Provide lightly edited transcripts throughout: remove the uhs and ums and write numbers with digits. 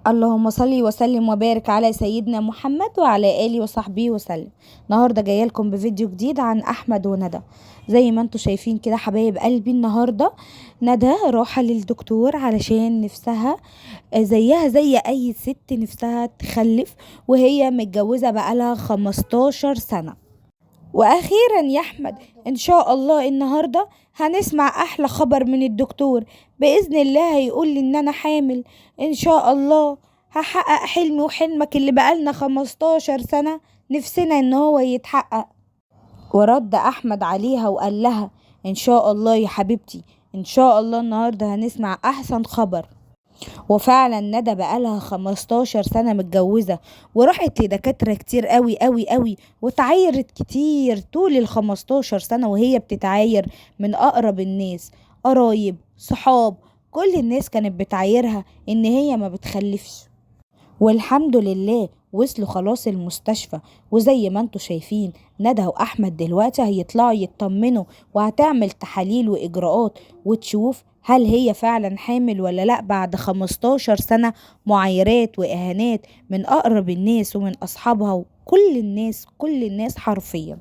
اللهم صل وسلم وبارك على سيدنا محمد وعلى آله وصحبه وسلم. النهارده جايه لكم بفيديو جديد عن احمد وندى. زي ما انتم شايفين كده حبايب قلبي، النهارده ندى راحه للدكتور علشان نفسها زيها زي اي ست نفسها تخلف، وهي متجوزه بقالها 15 سنه. واخيرا يا احمد ان شاء الله النهارده هنسمع احلى خبر من الدكتور. باذن الله هيقول لي ان انا حامل. ان شاء الله هحقق حلمي وحلمك اللي بقالنا 15 سنه نفسنا ان هو يتحقق. ورد احمد عليها وقال لها ان شاء الله يا حبيبتي، ان شاء الله النهارده هنسمع احسن خبر. وفعلا ندى بقالها 15 سنة متجوزة، وراحت لدكاترة كتير قوي قوي قوي، وتعايرت كتير طول ال15 سنة، وهي بتتعاير من أقرب الناس، قرايب، صحاب، كل الناس كانت بتعايرها إن هي ما بتخلفش. والحمد لله وصلوا خلاص المستشفى. وزي ما انتوا شايفين ندى واحمد دلوقتي هيطلعوا يطمنوا، وهتعمل تحاليل واجراءات وتشوف هل هي فعلا حامل ولا لا، بعد 15 سنة معايرات واهانات من اقرب الناس ومن اصحابها وكل الناس حرفيا.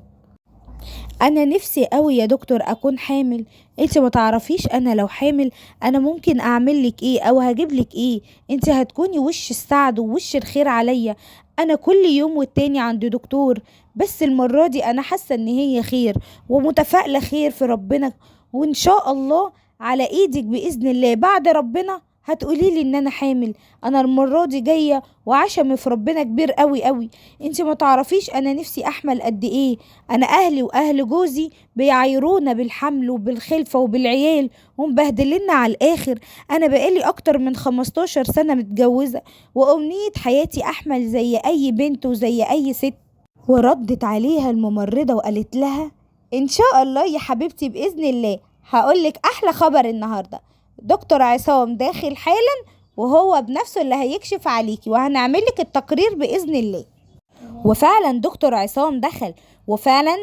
انا نفسي قوي يا دكتور اكون حامل. انت ما تعرفيش انا لو حامل انا ممكن اعمل لك ايه او هجيب لك ايه. انت هتكوني وش السعد ووش الخير عليا. انا كل يوم والتاني عند دكتور، بس المرة دي انا حاسة ان هي خير ومتفائلة خير في ربنا، وان شاء الله على ايدك باذن الله بعد ربنا هتقولي لي ان انا حامل. انا المرة دي جاية وعشمي في ربنا كبير قوي قوي. انت ما تعرفيش انا نفسي احمل قد ايه. انا اهلي واهل جوزي بيعايرونا بالحمل وبالخلفة وبالعيال ومبهدلنا على الاخر. انا بقالي اكتر من 15 سنة متجوزة، وامنية حياتي احمل زي اي بنت وزي اي ست. وردت عليها الممرضة وقالت لها ان شاء الله يا حبيبتي باذن الله هقولك احلى خبر النهاردة. دكتور عصام داخل حالا، وهو بنفسه اللي هيكشف عليكي وهنعملك التقرير باذن الله. وفعلا دكتور عصام دخل وفعلا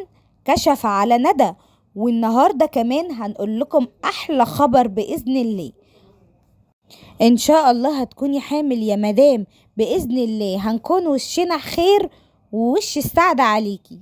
كشف على ندى. والنهارده كمان هنقول لكم احلى خبر باذن الله. ان شاء الله هتكوني حامل يا مدام، باذن الله هنكون وشنا خير ووش السعادة عليكي.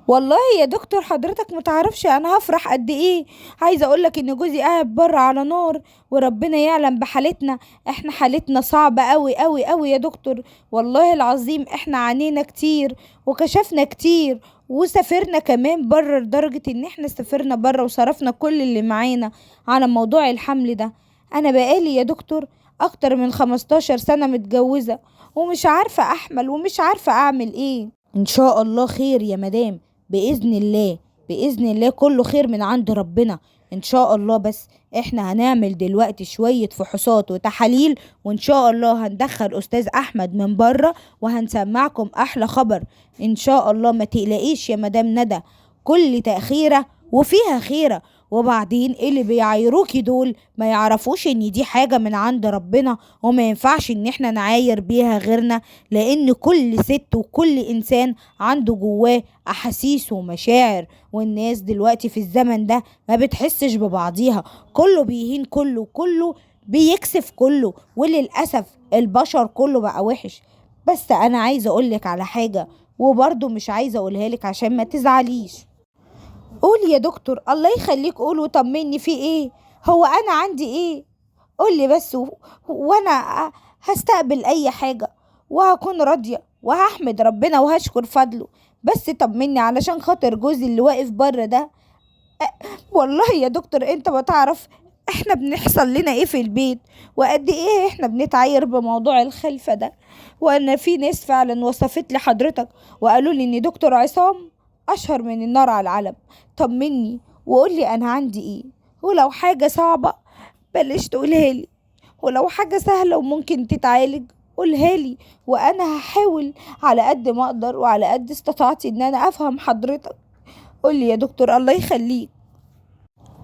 والله يا دكتور حضرتك متعرفش انا هفرح قد ايه. عايزه اقولك ان جوزي قاعد بره على نار، وربنا يعلم بحالتنا. احنا حالتنا صعبه قوي قوي قوي يا دكتور. والله العظيم احنا عانينا كتير وكشفنا كتير وسافرنا كمان بره، لدرجه ان احنا سافرنا بره وصرفنا كل اللي معانا على موضوع الحمل ده. انا بقالي يا دكتور اكتر من 15 سنه متجوزه، ومش عارفه احمل ومش عارفه اعمل ايه. ان شاء الله خير يا مدام، بإذن الله بإذن الله كله خير من عند ربنا إن شاء الله. بس إحنا هنعمل دلوقتي شوية فحوصات وتحاليل، وإن شاء الله هندخل أستاذ أحمد من بره وهنسمعكم أحلى خبر إن شاء الله. ما تقلقيش يا مدام ندى، كل تأخيرة وفيها خيرة. وبعدين اللي بيعايروكي دول ما يعرفوش ان دي حاجة من عند ربنا، وما ينفعش ان احنا نعاير بيها غيرنا، لان كل ست وكل انسان عنده جواه احاسيس ومشاعر. والناس دلوقتي في الزمن ده ما بتحسش ببعضيها، كله بيهين كله، كله بيكسف كله، وللأسف البشر كله بقى وحش. بس انا عايزة اقولك على حاجة، وبرضه مش عايزة اقولها لك عشان ما تزعليش. قول يا دكتور الله يخليك، قول وطمني في ايه. هو انا عندي ايه؟ قولي بس وانا هستقبل اي حاجة وهكون راضية وهحمد ربنا وهشكر فضله. بس طمني علشان خاطر جوزي اللي واقف بره ده. والله يا دكتور انت ما تعرف احنا بنحصل لنا ايه في البيت، وقد ايه احنا بنتعاير بموضوع الخلفة ده. وان في ناس فعلا وصفت لي حضرتك وقالوا لي ان دكتور عصام اشهر من النار على العلم. طمني وقولي انا عندي ايه، ولو حاجة صعبة بلاش تقولها لي، ولو حاجة سهلة وممكن تتعالج قولها لي، وانا هحاول على قد ما اقدر وعلى قد استطاعتي ان انا افهم حضرتك. قولي يا دكتور الله يخليك.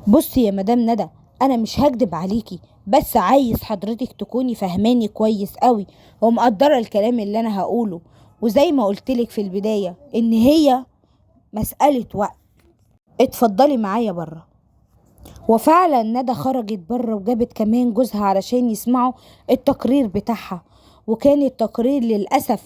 بصي يا مدام ندى، انا مش هكدب عليكي، بس عايز حضرتك تكوني فهماني كويس قوي ومقدرة الكلام اللي انا هقوله. وزي ما قلتلك في البداية ان هي مسألة وقت. اتفضلي معايا بره. وفعلا ندى خرجت بره وجابت كمان جوزها علشان يسمعوا التقرير بتاعها. وكان التقرير للأسف.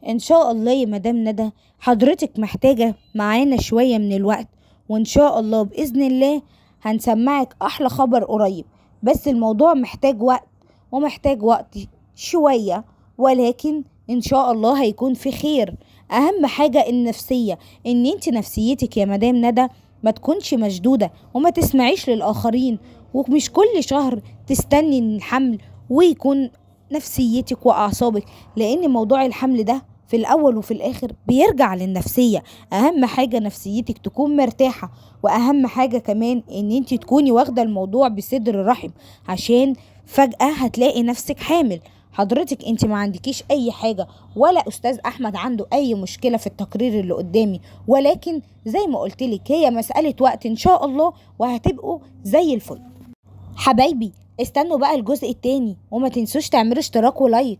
إن شاء الله يا مدام ندى حضرتك محتاجة معانا شوية من الوقت، وإن شاء الله بإذن الله هنسمعك أحلى خبر قريب. بس الموضوع محتاج وقت، ومحتاج وقت شوية، ولكن إن شاء الله هيكون في خير. أهم حاجة النفسية، إن انت نفسيتك يا مدام ندى ما تكونش مشدودة، وما تسمعيش للآخرين، ومش كل شهر تستني الحمل ويكون نفسيتك وأعصابك، لأن موضوع الحمل ده في الأول وفي الآخر بيرجع للنفسية. أهم حاجة نفسيتك تكون مرتاحة، وأهم حاجة كمان إن انت تكوني واخدة الموضوع بصدر رحم، عشان فجأة هتلاقي نفسك حامل. حضرتك انت ما عندكيش اي حاجة، ولا استاذ احمد عنده اي مشكلة في التقرير اللي قدامي، ولكن زي ما قلتلك هي مسألة وقت ان شاء الله، وهتبقوا زي الفل. حبايبي استنوا بقى الجزء التاني، وما تنسوش تعملوا اشتراك ولايك.